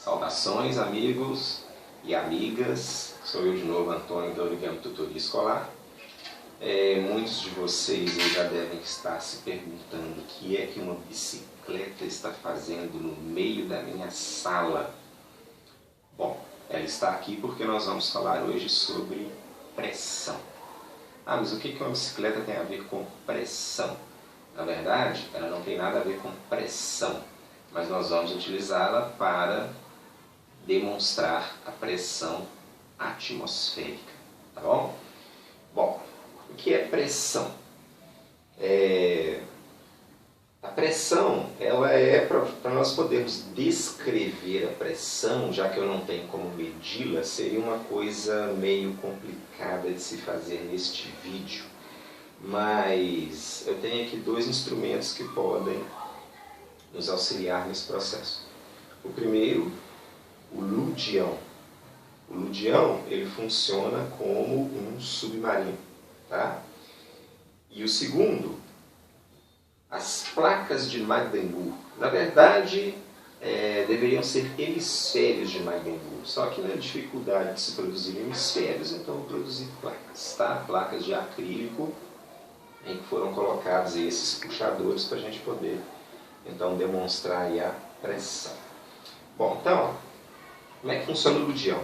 Saudações, amigos e amigas. Sou eu de novo, Antônio, da Origami Tutoria Escolar. Muitos de vocês já devem estar se perguntando o que é que uma bicicleta está fazendo no meio da minha sala. Bom, ela está aqui porque nós vamos falar hoje sobre pressão. Mas o que uma bicicleta tem a ver com pressão? Na verdade, ela não tem nada a ver com pressão, mas nós vamos utilizá-la para demonstrar a pressão atmosférica, tá bom? Bom, o que é pressão? A pressão, ela é para nós podermos descrever a pressão, já que eu não tenho como medi-la, seria uma coisa meio complicada de se fazer neste vídeo. Mas eu tenho aqui dois instrumentos que podem nos auxiliar nesse processo. O primeiro, o ludião. O ludião, ele funciona como um submarino, tá? E o segundo, as placas de Magdeburg. Na verdade, deveriam ser hemisférios de Magdeburg. Só que na dificuldade de se produzir hemisférios, então eu produzi placas, tá? Placas de acrílico, em que foram colocados esses puxadores para a gente poder então demonstrar aí a pressão. Bom, então, como é que funciona o ludião?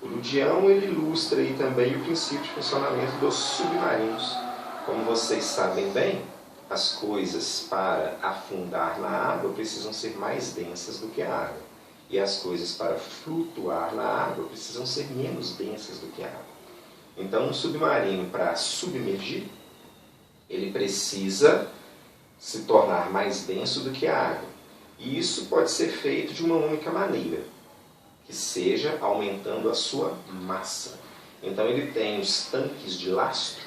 O ludião, ele ilustra aí também o princípio de funcionamento dos submarinos. Como vocês sabem bem, as coisas para afundar na água precisam ser mais densas do que a água. E as coisas para flutuar na água precisam ser menos densas do que a água. Então, um submarino, para submergir, ele precisa se tornar mais denso do que a água. E isso pode ser feito de uma única maneira, que seja aumentando a sua massa. Então ele tem os tanques de lastro,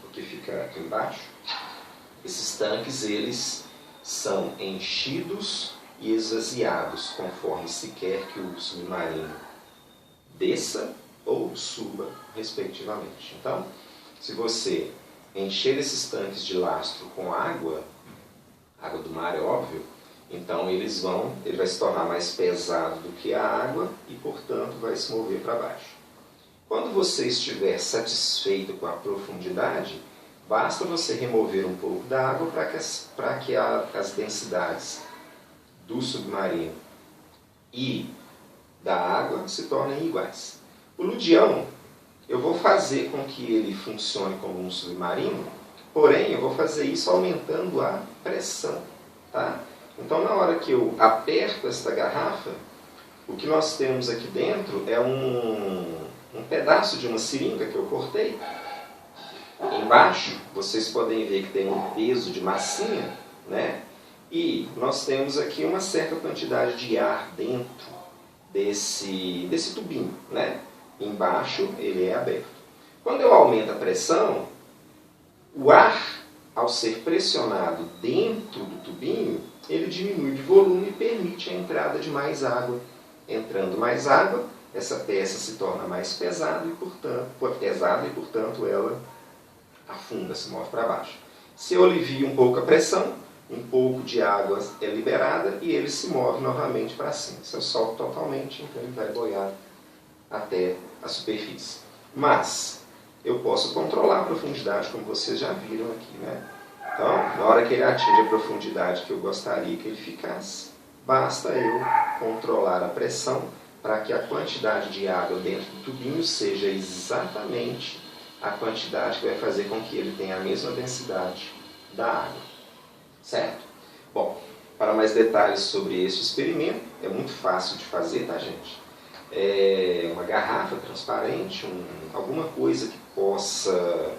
porque fica aqui embaixo. Esses tanques, eles são enchidos e esvaziados conforme se quer que o submarino desça ou suba, respectivamente. Então, se você encher esses tanques de lastro com água do mar é óbvio, então ele vai se tornar mais pesado do que a água e, portanto, vai se mover para baixo. Quando você estiver satisfeito com a profundidade, basta você remover um pouco da água para que as densidades do submarino e da água se tornem iguais. O ludião, eu vou fazer com que ele funcione como um submarino, porém eu vou fazer isso aumentando a pressão, tá? Então, na hora que eu aperto esta garrafa, o que nós temos aqui dentro é um pedaço de uma seringa que eu cortei. Embaixo, vocês podem ver que tem um peso de massinha, né? E nós temos aqui uma certa quantidade de ar dentro desse tubinho, né? Embaixo ele é aberto. Quando eu aumento a pressão, o ar, ao ser pressionado dentro do tubinho, ele diminui de volume e permite a entrada de mais água. Entrando mais água, essa peça se torna mais pesada e, portanto, ela afunda, se move para baixo. Se eu alivio um pouco a pressão, um pouco de água é liberada e ele se move novamente para cima. Se eu solto totalmente, então ele vai boiar até a superfície. Mas eu posso controlar a profundidade, como vocês já viram aqui, né? Então, na hora que ele atinge a profundidade que eu gostaria que ele ficasse, basta eu controlar a pressão para que a quantidade de água dentro do tubinho seja exatamente a quantidade que vai fazer com que ele tenha a mesma densidade da água. Certo? Bom, para mais detalhes sobre esse experimento, é muito fácil de fazer, tá, gente? Uma garrafa transparente, alguma coisa que possa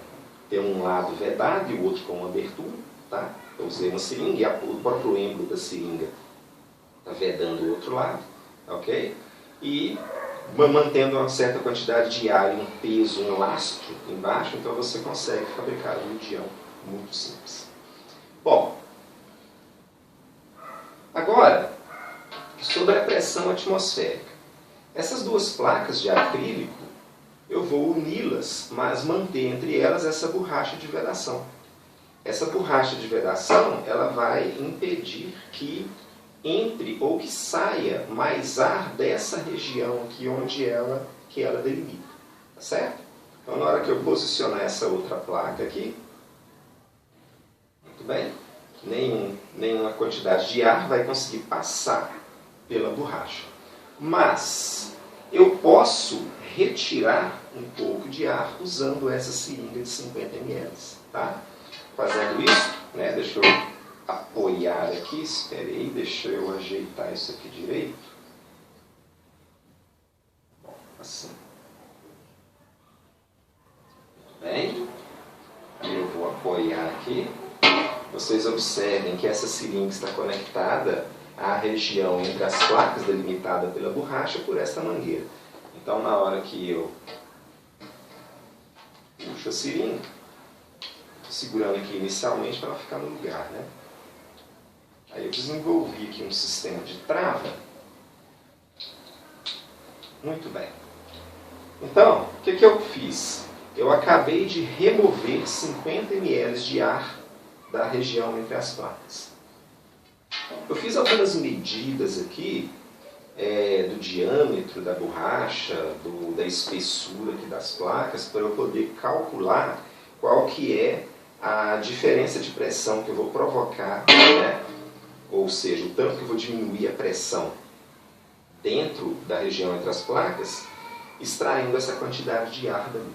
ter um lado vedado e o outro com uma abertura, tá? Eu usei uma seringa e o próprio êmbolo da seringa está vedando o outro lado, ok? E mantendo uma certa quantidade de ar e um peso, um lastro embaixo, então você consegue fabricar um ludião muito simples. Bom, agora, sobre a pressão atmosférica. Essas duas placas de acrílico, eu vou uni-las, mas manter entre elas essa borracha de vedação. Essa borracha de vedação, ela vai impedir que entre ou que saia mais ar dessa região aqui onde ela delimita. Tá certo? Então, na hora que eu posicionar essa outra placa aqui, muito bem, nenhuma quantidade de ar vai conseguir passar pela borracha. Mas eu posso retirar um pouco de ar usando essa seringa de 50 ml. Tá? Fazendo isso, né, deixa eu apoiar aqui, espera aí, deixa eu ajeitar isso aqui direito. Bom, assim. Muito bem. Aí eu vou apoiar aqui. Vocês observem que essa seringa está conectada à região entre as placas delimitada pela borracha por esta mangueira. Então, na hora que eu puxo a seringa, segurando aqui inicialmente para ela ficar no lugar, né? Aí eu desenvolvi aqui um sistema de trava. Muito bem. Então, o que eu fiz? Eu acabei de remover 50 ml de ar da região entre as placas. Eu fiz algumas medidas aqui do diâmetro da borracha, da espessura aqui das placas, para eu poder calcular qual que é a diferença de pressão que eu vou provocar, né? Ou seja, o tanto que eu vou diminuir a pressão dentro da região entre as placas, extraindo essa quantidade de ar dali.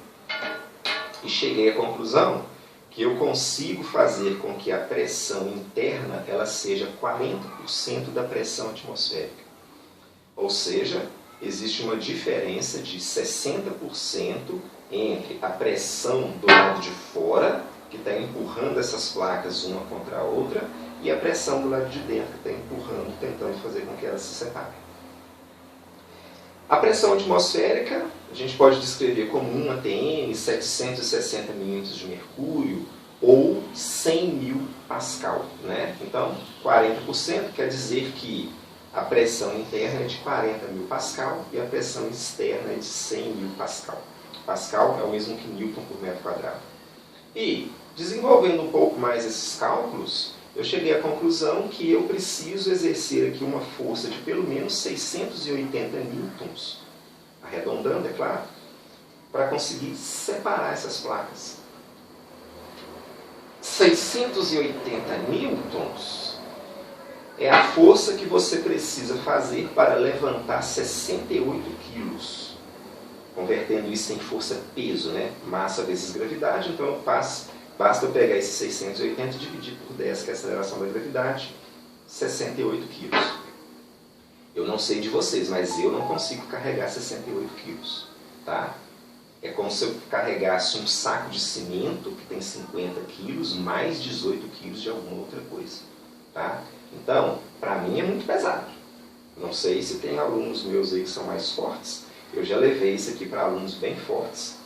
E cheguei à conclusão que eu consigo fazer com que a pressão interna ela seja 40% da pressão atmosférica. Ou seja, existe uma diferença de 60% entre a pressão do lado de fora, que está empurrando essas placas uma contra a outra, e a pressão do lado de dentro, que está empurrando, tentando fazer com que elas se separem. A pressão atmosférica a gente pode descrever como 1 atm, 760 milímetros de mercúrio ou 100 mil pascal, né? Então, 40% quer dizer que a pressão interna é de 40 mil pascal e a pressão externa é de 100 mil pascal. Pascal é o mesmo que Newton por metro quadrado. E, desenvolvendo um pouco mais esses cálculos, eu cheguei à conclusão que eu preciso exercer aqui uma força de pelo menos 680 newtons, arredondando, é claro, para conseguir separar essas placas. 680 newtons é a força que você precisa fazer para levantar 68 quilos. Convertendo isso em força-peso, né? Massa vezes gravidade, então basta eu pegar esses 680 e dividir por 10, que é a aceleração da gravidade, 68 quilos. Eu não sei de vocês, mas eu não consigo carregar 68 quilos. Tá? É como se eu carregasse um saco de cimento que tem 50 quilos, mais 18 quilos de alguma outra coisa. Tá? Então, para mim é muito pesado. Não sei se tem alunos meus aí que são mais fortes. Eu já levei isso aqui para alunos bem fortes.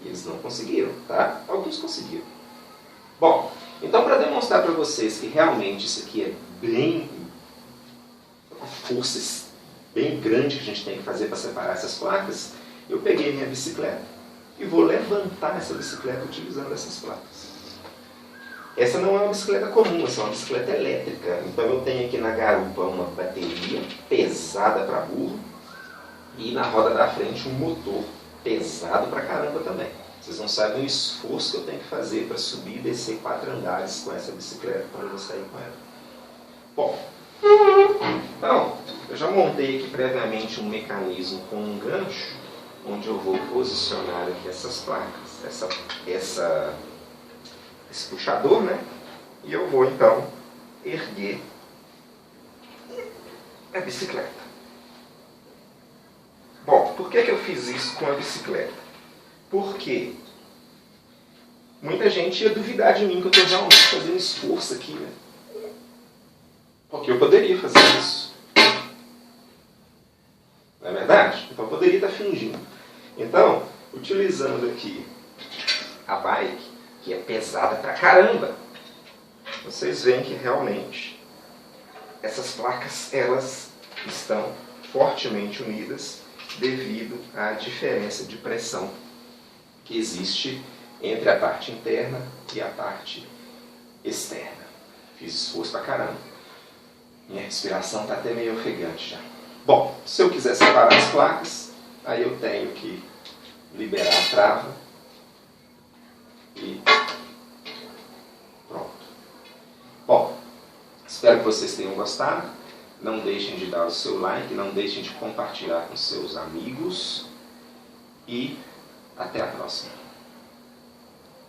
E eles não conseguiram, tá? Alguns conseguiram. Bom, então para demonstrar para vocês que realmente isso aqui é uma força bem grande que a gente tem que fazer para separar essas placas, eu peguei minha bicicleta e vou levantar essa bicicleta utilizando essas placas. Essa não é uma bicicleta comum, essa é uma bicicleta elétrica. Então eu tenho aqui na garupa uma bateria pesada para burro e na roda da frente um motor pesado pra caramba também. Vocês não sabem o esforço que eu tenho que fazer para subir e descer 4 andares com essa bicicleta quando eu vou sair com ela. Bom, então, eu já montei aqui previamente um mecanismo com um gancho, onde eu vou posicionar aqui essas placas, esse puxador, né? E eu vou então erguer a bicicleta. Bom, por que eu fiz isso com a bicicleta? Porque muita gente ia duvidar de mim que eu estou realmente fazendo esforço aqui, né? Porque eu poderia fazer isso. Não é verdade? Então eu poderia estar fingindo. Então, utilizando aqui a bike, que é pesada pra caramba, vocês veem que realmente essas placas elas estão fortemente unidas devido à diferença de pressão que existe entre a parte interna e a parte externa. Fiz esforço pra caramba. Minha respiração está até meio ofegante já. Bom, se eu quiser separar as placas, aí eu tenho que liberar a trava e pronto. Bom, espero que vocês tenham gostado. Não deixem de dar o seu like, não deixem de compartilhar com seus amigos e até a próxima.